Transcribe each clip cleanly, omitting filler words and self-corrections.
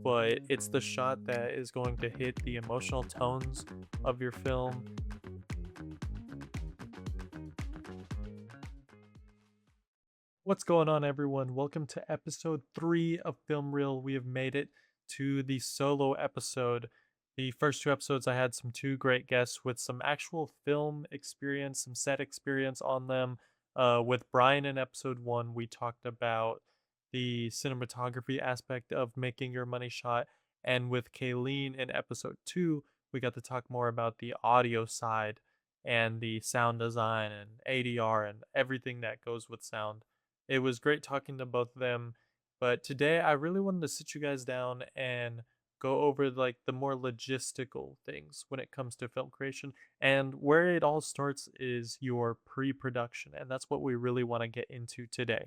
but it's the shot that is going to hit the emotional tones of your film. What's going on, everyone? Welcome to episode 3 of Film Reel. We have made it to the solo episode. The first two episodes, I had some two great guests with some actual film experience, some set experience on them. With Brian in episode 1, we talked about the cinematography aspect of making your money shot. And with Kayleen in episode 2, we got to talk more about the audio side and the sound design and ADR and everything that goes with sound. It was great talking to both of them, but today I really wanted to sit you guys down and go over like the more logistical things when it comes to film creation. And where it all starts is your pre-production, and that's what we really want to get into today.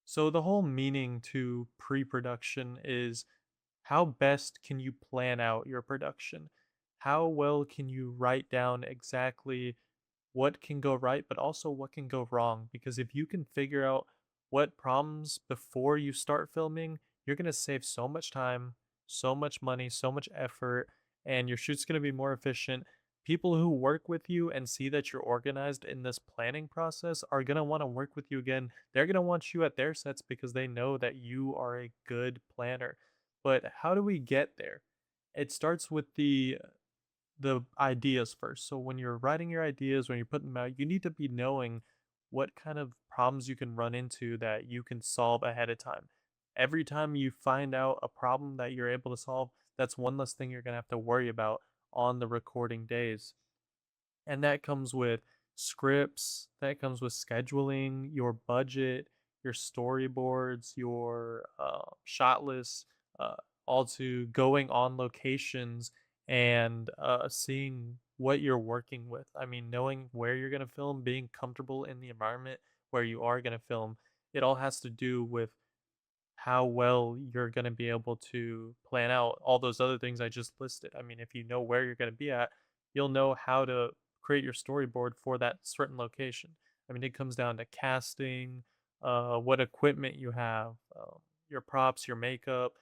So the whole meaning to pre-production is how best can you plan out your production? How well can you write down exactly what can go right, but also what can go wrong? Because if you can figure out what problems before you start filming, you're going to save so much time, so much money, so much effort, and your shoot's going to be more efficient. People who work with you and see that you're organized in this planning process are going to want to work with you again. They're going to want you at their sets because they know that you are a good planner. But how do we get there? It starts with the ideas first. So when you're writing your ideas, when you're putting them out, you need to be knowing what kind of problems you can run into that you can solve ahead of time. Every time you find out a problem that you're able to solve, that's one less thing you're going to have to worry about on the recording days. And that comes with scripts, that comes with scheduling, your budget, your storyboards, your shot lists, uh, all to going on locations and seeing what you're working with. I mean, knowing where you're going to film, being comfortable in the environment where you are going to film, it all has to do with how well you're going to be able to plan out all those other things I just listed. I mean, if you know where you're going to be at, you'll know how to create your storyboard for that certain location. I mean, it comes down to casting, what equipment you have, your props, your makeup.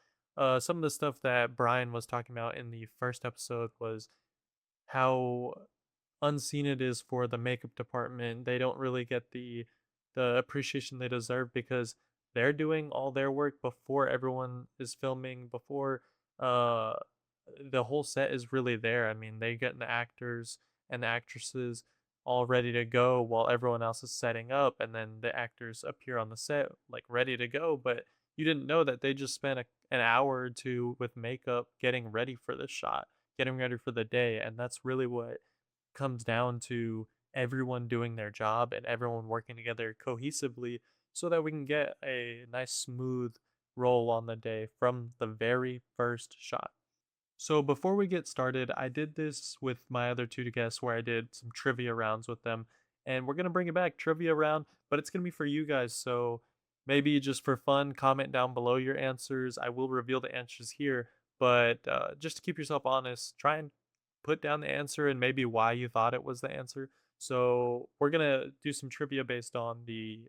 Some of the stuff that Brian was talking about in the first episode was how unseen it is for the makeup department. They don't really get the appreciation they deserve because they're doing all their work before everyone is filming, before uh the whole set is really there. I mean, they get the actors and the actresses all ready to go while everyone else is setting up, and then the actors appear on the set like ready to go, but you didn't know that they just spent an hour or two with makeup getting ready for the shot, getting ready for the day. And that's really what comes down to everyone doing their job and everyone working together cohesively so that we can get a nice smooth roll on the day from the very first shot. So before we get started, I did this with my other two guests where I did some trivia rounds with them, and we're gonna bring it back trivia round, but it's gonna be for you guys. So maybe just for fun, comment down below your answers. I will reveal the answers here, but just to keep yourself honest, try and put down the answer and maybe why you thought it was the answer. So we're gonna do some trivia based on the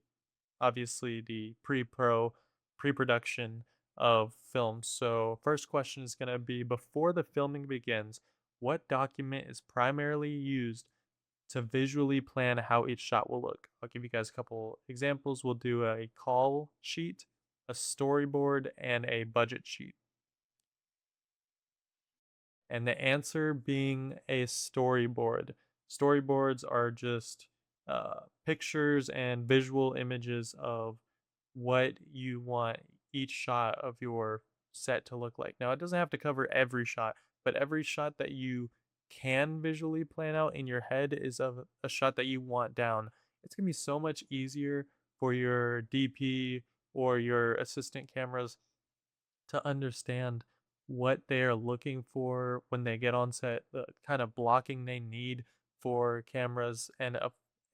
obviously the pre-production of films. So first question is going to be, before the filming begins, what document is primarily used to visually plan how each shot will look? I'll give you guys a couple examples. We'll do a call sheet, a storyboard, and a budget sheet. And the answer being a storyboard. Storyboards are just pictures and visual images of what you want each shot of your set to look like. Now, it doesn't have to cover every shot, but every shot that you can visually plan out in your head is of a shot that you want down. It's going to be so much easier for your DP or your assistant cameras to understand what they're looking for when they get on set, the kind of blocking they need for cameras, and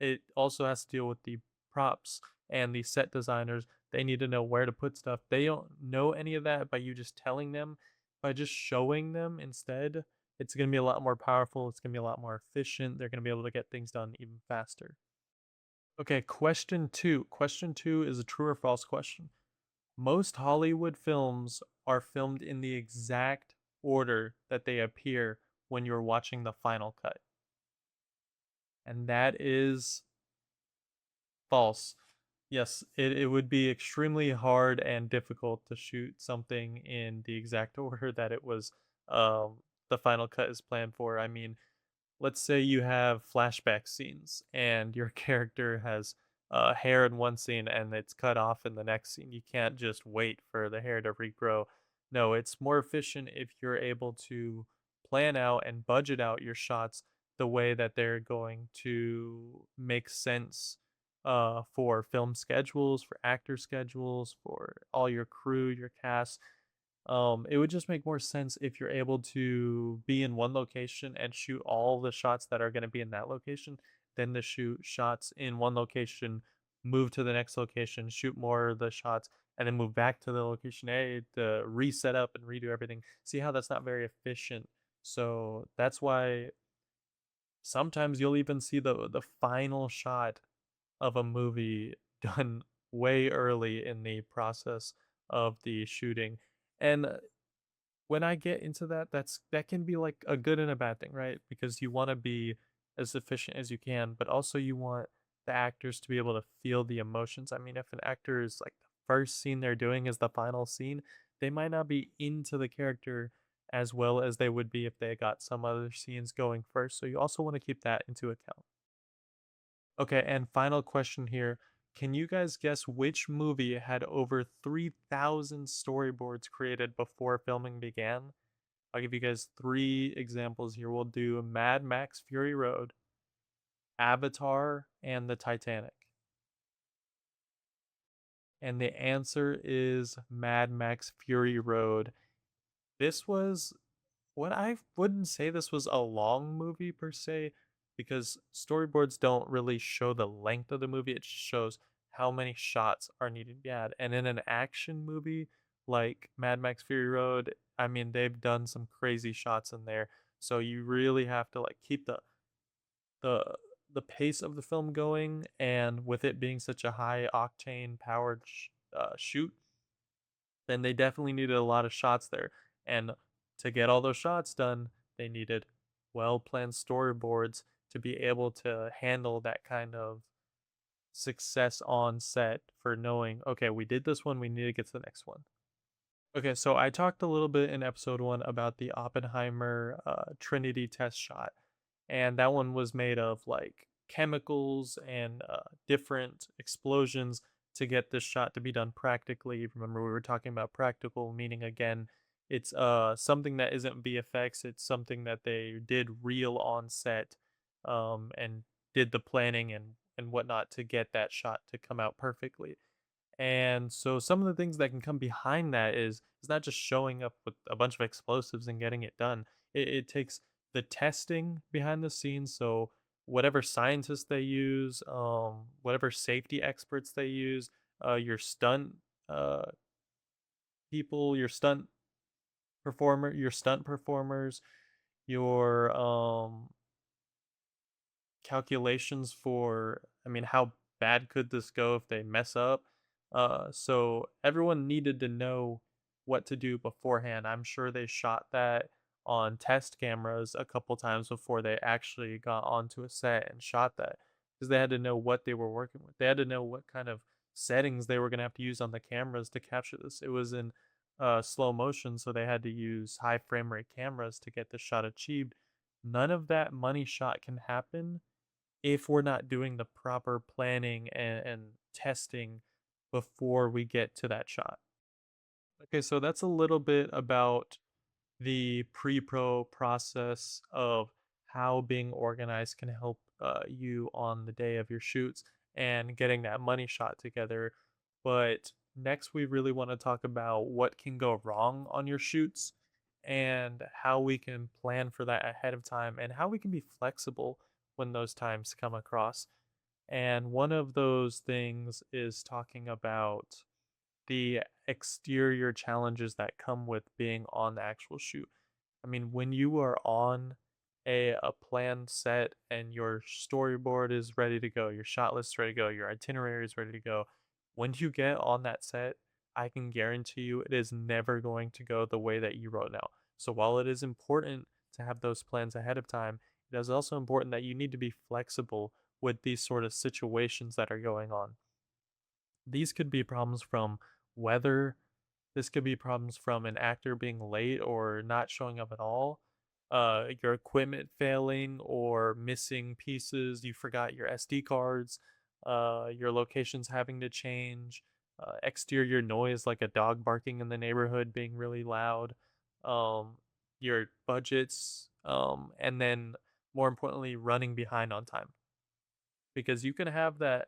it also has to deal with the props and the set designers. They need to know where to put stuff. They don't know any of that by you just telling them. By just showing them instead, it's going to be a lot more powerful. It's going to be a lot more efficient. They're going to be able to get things done even faster. Okay, question two. Question two is a true or false question. Most Hollywood films are filmed in the exact order that they appear when you're watching the final cut. And that is false. Yes, it would be extremely hard and difficult to shoot something in the exact order that it was the final cut is planned for. I mean, let's say you have flashback scenes and your character has hair in one scene and it's cut off in the next scene. You can't just wait for the hair to regrow. No, it's more efficient if you're able to plan out and budget out your shots the way that they're going to make sense for film schedules, for actor schedules, for all your crew, your cast. It would just make more sense if you're able to be in one location and shoot all the shots that are going to be in that location, then to shoot shots in one location, move to the next location, shoot more of the shots, and then move back to the location A to reset up and redo everything. See how that's not very efficient. So that's why sometimes you'll even see the final shot of a movie done way early in the process of the shooting. And when I get into that, that can be like a good and a bad thing, right? Because you want to be as efficient as you can, but also you want the actors to be able to feel the emotions. I mean, if an actor is like the first scene they're doing is the final scene, they might not be into the character as well as they would be if they got some other scenes going first. So you also want to keep that into account. Okay, and final question here. Can you guys guess which movie had over 3,000 storyboards created before filming began? I'll give you guys three examples here. We'll do Mad Max Fury Road, Avatar, and the Titanic. And the answer is Mad Max Fury Road. This was what I wouldn't say this was a long movie per se, because storyboards don't really show the length of the movie. It just shows how many shots are needed to be had. And in an action movie like Mad Max Fury Road, I mean they've done some crazy shots in there. So you really have to like keep the the pace of the film going, and with it being such a high octane powered shoot, then they definitely needed a lot of shots there. And to get all those shots done, they needed well planned storyboards to be able to handle that kind of success on set for knowing, okay, we did this one, we need to get to the next one. Okay, so I talked a little bit in episode one about the Oppenheimer Trinity test shot, and that one was made of like chemicals and different explosions to get this shot to be done practically. Remember, we were talking about practical, meaning again, it's something that isn't VFX, it's something that they did real on set, and did the planning and whatnot to get that shot to come out perfectly. And so some of the things that can come behind that is not just showing up with a bunch of explosives and getting it done. It takes the testing behind the scenes. So whatever scientists they use, whatever safety experts they use, your stunt uh, people, your stunt performers, your calculations for, I mean, how bad could this go if they mess up? So everyone needed to know what to do beforehand. I'm sure they shot that on test cameras a couple times before they actually got onto a set and shot that, because they had to know what they were working with. They had to know what kind of settings they were going to have to use on the cameras to capture this. It was in slow motion, so they had to use high frame rate cameras to get the shot achieved. None of that money shot can happen if we're not doing the proper planning and testing before we get to that shot. Okay, so that's a little bit about the pre-pro process of how being organized can help you on the day of your shoots and getting that money shot together. But next, we really want to talk about what can go wrong on your shoots and how we can plan for that ahead of time and how we can be flexible when those times come across. And one of those things is talking about the exterior challenges that come with being on the actual shoot. I mean, when you are on a planned set and your storyboard is ready to go, your shot list is ready to go, your itinerary is ready to go, when you get on that set, I can guarantee you it is never going to go the way that you wrote now. So while it is important to have those plans ahead of time, it is also important that you need to be flexible with these sort of situations that are going on. These could be problems from weather. This could be problems from an actor being late or not showing up at all. Your equipment failing or missing pieces. You forgot your SD cards. Your locations having to change. Exterior noise like a dog barking in the neighborhood being really loud. Um, your budgets. And then more importantly, running behind on time, because you can have that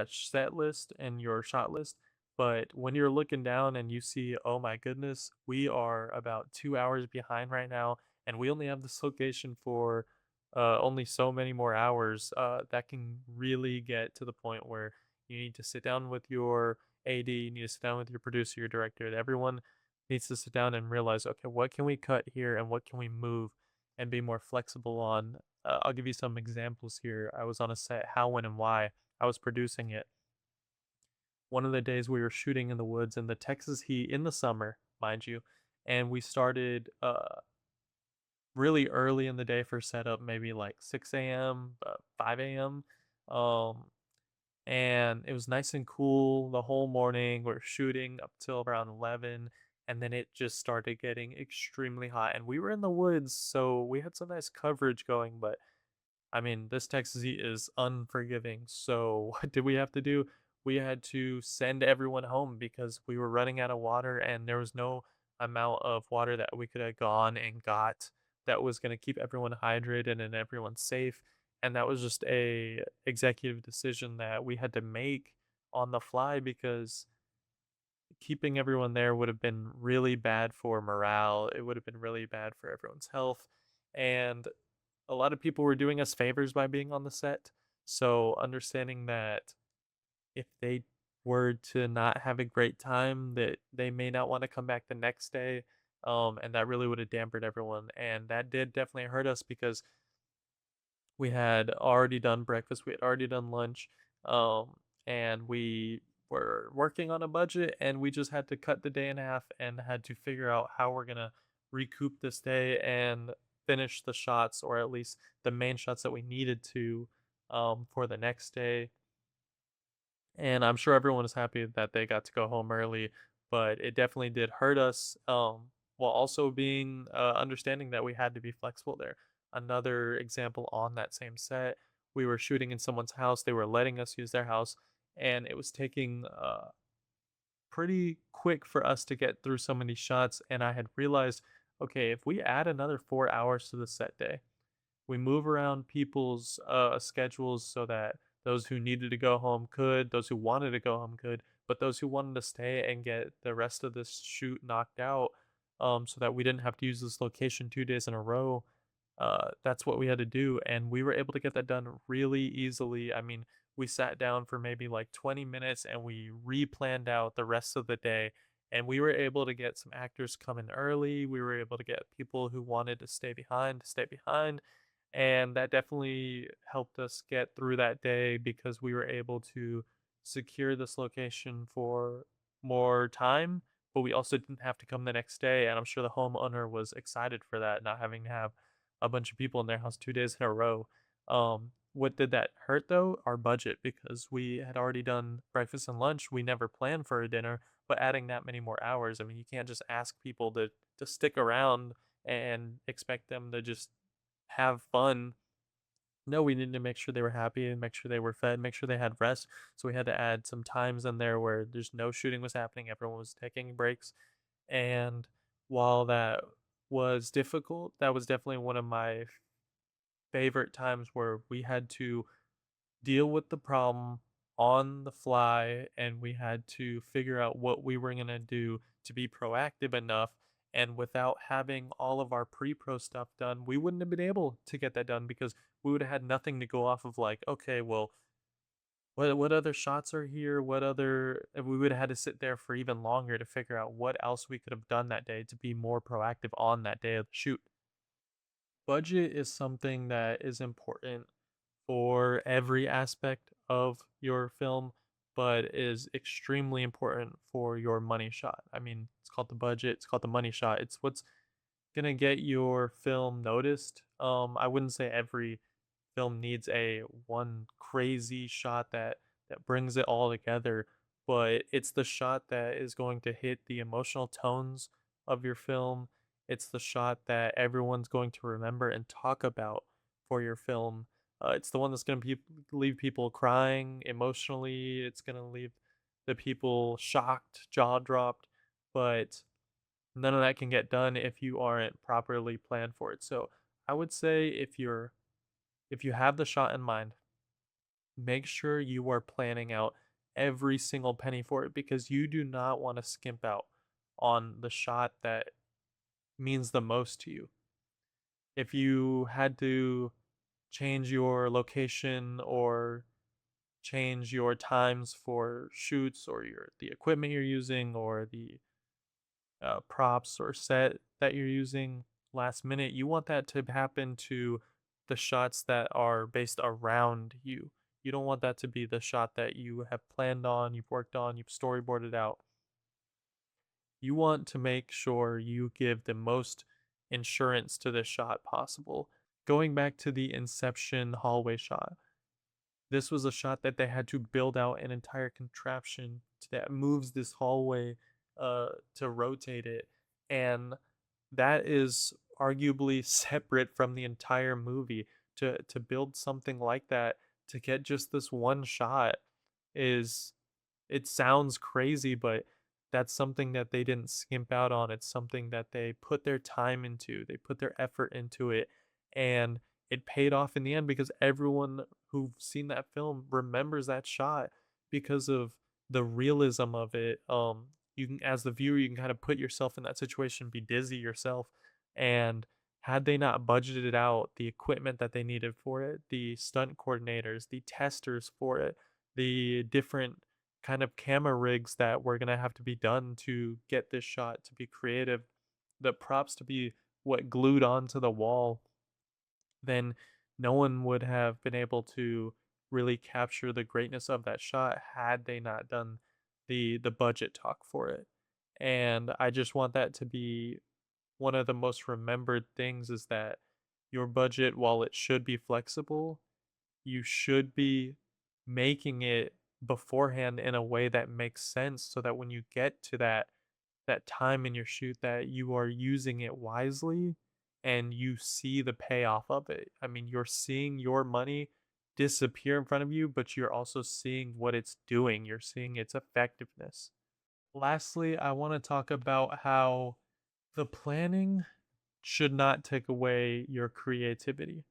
set list and your shot list, but when you're looking down and you see, oh my goodness, we are about 2 hours behind right now, and we only have this location for only so many more hours, that can really get to the point where you need to sit down with your AD, you need to sit down with your producer, your director, and everyone needs to sit down and realize, okay, what can we cut here and what can we move and be more flexible on. I'll give you some examples here. I was on a set, How, When, and Why. I was producing it. One of the days we were shooting in the woods in the Texas heat in the summer, mind you, and we started really early in the day for setup, maybe like 6 a.m., 5 a.m. Um, and it was nice and cool the whole morning. We are shooting up till around 11, and then it just started getting extremely hot. And we were in the woods, so we had some nice coverage going, but I mean, this Texas heat is unforgiving. So what did we have to do? We had to send everyone home because we were running out of water and there was no amount of water that we could have gone and got that was going to keep everyone hydrated and everyone safe. And that was just a executive decision that we had to make on the fly because keeping everyone there would have been really bad for morale. It would have been really bad for everyone's health. And a lot of people were doing us favors by being on the set. So understanding that if they were to not have a great time, that they may not want to come back the next day. And that really would have dampened everyone. And that did definitely hurt us because we had already done breakfast, we had already done lunch, um, and we were working on a budget, and we just had to cut the day in half and had to figure out how we're gonna recoup this day and finish the shots, or at least the main shots that we needed to, for the next day. And I'm sure everyone is happy that they got to go home early, but it definitely did hurt us. While also being understanding that we had to be flexible there. Another example on that same set, we were shooting in someone's house. They were letting us use their house, and it was taking pretty quick for us to get through so many shots. And I had realized, okay, if we add another 4 hours to the set day, we move around people's schedules so that those who needed to go home could, those who wanted to go home could, but those who wanted to stay and get the rest of this shoot knocked out, so that we didn't have to use this location 2 days in a row. That's what we had to do, and we were able to get that done really easily. I mean, we sat down for maybe like 20 minutes and we replanned out the rest of the day. And we were able to get some actors come in early. We were able to get people who wanted to stay behind, and that definitely helped us get through that day because we were able to secure this location for more time, but we also didn't have to come the next day. And I'm sure the homeowner was excited for that, not having to have a bunch of people in their house 2 days in a row. What did that hurt though? Our budget, because we had already done breakfast and lunch. We never planned for a dinner, but adding that many more hours, I mean, you can't just ask people to stick around and expect them to just have fun. No, we needed to make sure they were happy and make sure they were fed, make sure they had rest. So we had to add some times in there where there's no shooting was happening, everyone was taking breaks. And while that was difficult, that was definitely one of my favorite times where we had to deal with the problem on the fly and we had to figure out what we were going to do to be proactive enough. And without having all of our pre-pro stuff done, we wouldn't have been able to get that done because we would have had nothing to go off of. Like, okay, well, what other shots are here, what other, and we would have had to sit there for even longer to figure out what else we could have done that day to be more proactive on that day of the shoot. Budget is something that is important for every aspect of your film, but is extremely important for your money shot. I mean, it's called the budget, it's called the money shot. It's what's gonna get your film noticed. I wouldn't say every film needs a one crazy shot that brings it all together, but it's the shot that is going to hit the emotional tones of your film. It's the shot that everyone's going to remember and talk about for your film. It's the one that's going to leave people crying emotionally. It's going to leave the people shocked, jaw dropped, but none of that can get done if you aren't properly planned for it. So I would say if you have the shot in mind, make sure you are planning out every single penny for it because you do not want to skimp out on the shot that means the most to you. If you had to change your location or change your times for shoots or the equipment you're using or the props or set that you're using last minute, you want that to happen to the shots that are based around you. You don't want that to be the shot that you have planned on, you've worked on, you've storyboarded out. You want to make sure you give the most insurance to this shot possible. Going back to the Inception hallway shot, this was a shot that they had to build out an entire contraption that moves this hallway to rotate it. And that is arguably separate from the entire movie. To build something like that, to get just this one shot is it sounds crazy, but that's something that they didn't skimp out on. It's something that they put their time into. They put their effort into it, and it paid off in the end because everyone who've seen that film remembers that shot because of the realism of it. You can, as the viewer, you can kind of put yourself in that situation, be dizzy yourself, and had they not budgeted out the equipment that they needed for it, the stunt coordinators, the testers for it, the different kind of camera rigs that were going to have to be done to get this shot to be creative, the props to be what glued onto the wall, then no one would have been able to really capture the greatness of that shot had they not done the budget talk for it. And I just want that to be one of the most remembered things is that your budget, while it should be flexible, you should be making it beforehand in a way that makes sense so that when you get to that time in your shoot that you are using it wisely and you see the payoff of it. I mean, you're seeing your money disappear in front of you, but you're also seeing what it's doing. You're seeing its effectiveness. Lastly, I want to talk about how the planning should not take away your creativity.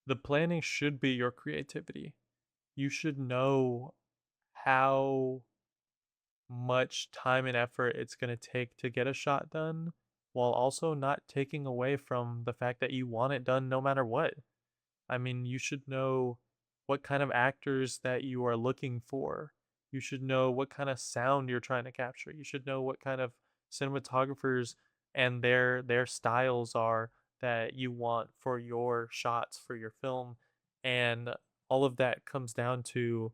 The planning should be your creativity. You should know how much time and effort it's going to take to get a shot done while also not taking away from the fact that you want it done no matter what. I mean, you should know what kind of actors that you are looking for. You should know what kind of sound you're trying to capture. You should know what kind of cinematographers and their styles are that you want for your shots for your film, and all of that comes down to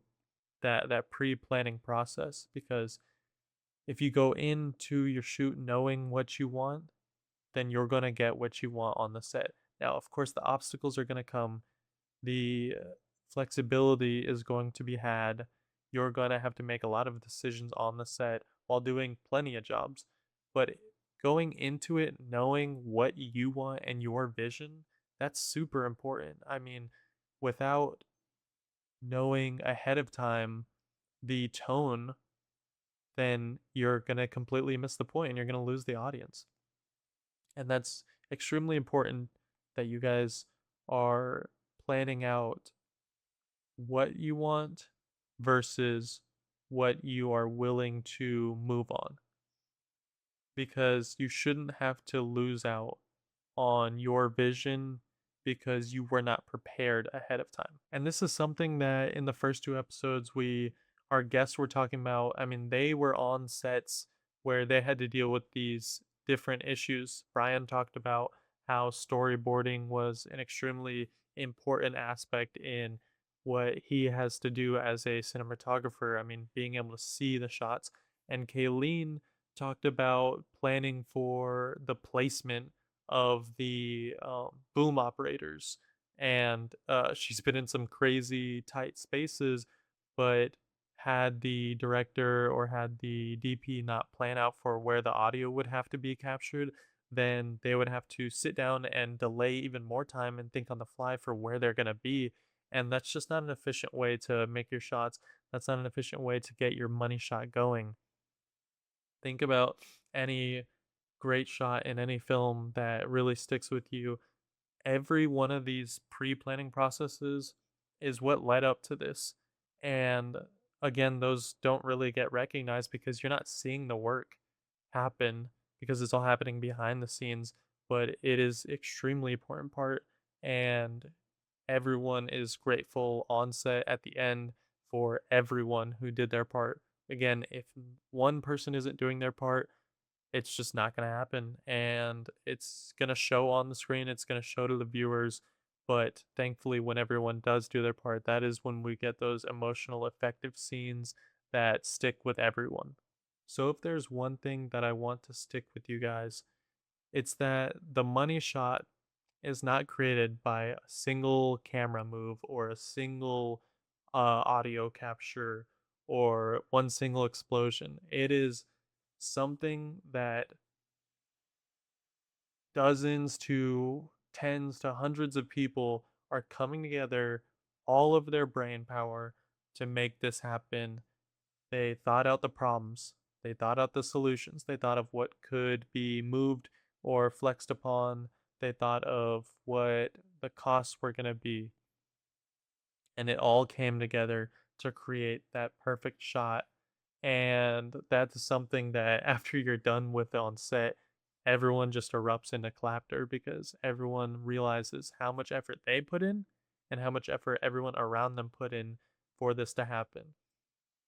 that pre-planning process because if you go into your shoot knowing what you want, then you're going to get what you want on the set. Now, of course, the obstacles are going to come. The flexibility is going to be had. You're going to have to make a lot of decisions on the set while doing plenty of jobs. But going into it knowing what you want and your vision, that's super important. I mean, without knowing ahead of time the tone, then you're going to completely miss the point and you're going to lose the audience. And that's extremely important that you guys are planning out what you want versus what you are willing to move on. Because you shouldn't have to lose out on your vision because you were not prepared ahead of time. And this is something that in the first two episodes we our guests were talking about. I mean, they were on sets where they had to deal with these different issues. Brian talked about how storyboarding was an extremely important aspect in what he has to do as a cinematographer. I mean, being able to see the shots. And Kayleen talked about planning for the placement of the boom operators. And she's been in some crazy tight spaces, but had the director or had the DP not plan out for where the audio would have to be captured, then they would have to sit down and delay even more time and think on the fly for where they're going to be. And that's just not an efficient way to make your shots. That's not an efficient way to get your money shot going. Think about any great shot in any film that really sticks with you. Every one of these pre-planning processes is what led up to this. And again, those don't really get recognized because you're not seeing the work happen because it's all happening behind the scenes, but it is extremely important part, and everyone is grateful on set at the end for everyone who did their part. Again, if one person isn't doing their part, it's just not going to happen, and it's going to show on the screen, it's going to show to the viewers. But thankfully, when everyone does do their part, that is when we get those emotional effective scenes that stick with everyone. So if there's one thing that I want to stick with you guys, it's that the money shot is not created by a single camera move or a single audio capture or one single explosion. It is something that dozens to tens to hundreds of people are coming together, all of their brain power to make this happen. They thought out the problems, they thought out the solutions, they thought of what could be moved or flexed upon, they thought of what the costs were going to be, and it all came together to create that perfect shot. And that's something that after you're done with it on set, everyone just erupts into laughter because everyone realizes how much effort they put in and how much effort everyone around them put in for this to happen.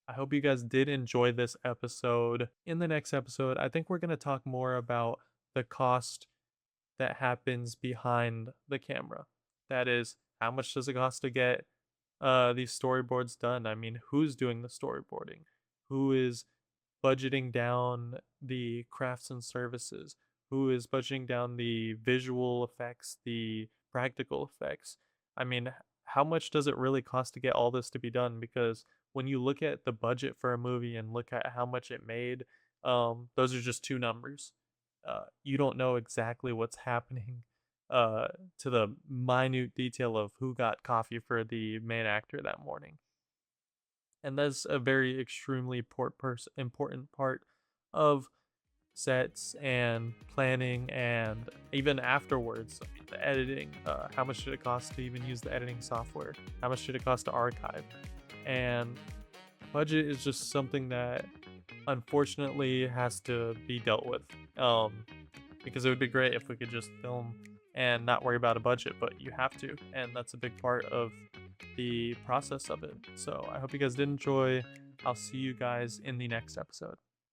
I hope you guys did enjoy this episode. In the next episode, I think we're going to talk more about the cost that happens behind the camera. That is, how much does it cost to get these storyboards done? I mean, who's doing the storyboarding? Who is budgeting down the crafts and services? Who is budgeting down the visual effects, the practical effects? I mean, how much does it really cost to get all this to be done? Because when you look at the budget for a movie and look at how much it made, those are just two numbers. You don't know exactly what's happening to the minute detail of who got coffee for the main actor that morning. And that's a very extremely important part of sets and planning, and even afterwards, the editing. How much should it cost to even use the editing software? How much should it cost to archive? And budget is just something that unfortunately has to be dealt with. Because it would be great if we could just film and not worry about a budget, but you have to, and that's a big part of the process of it. So I hope you guys did enjoy. I'll see you guys in the next episode.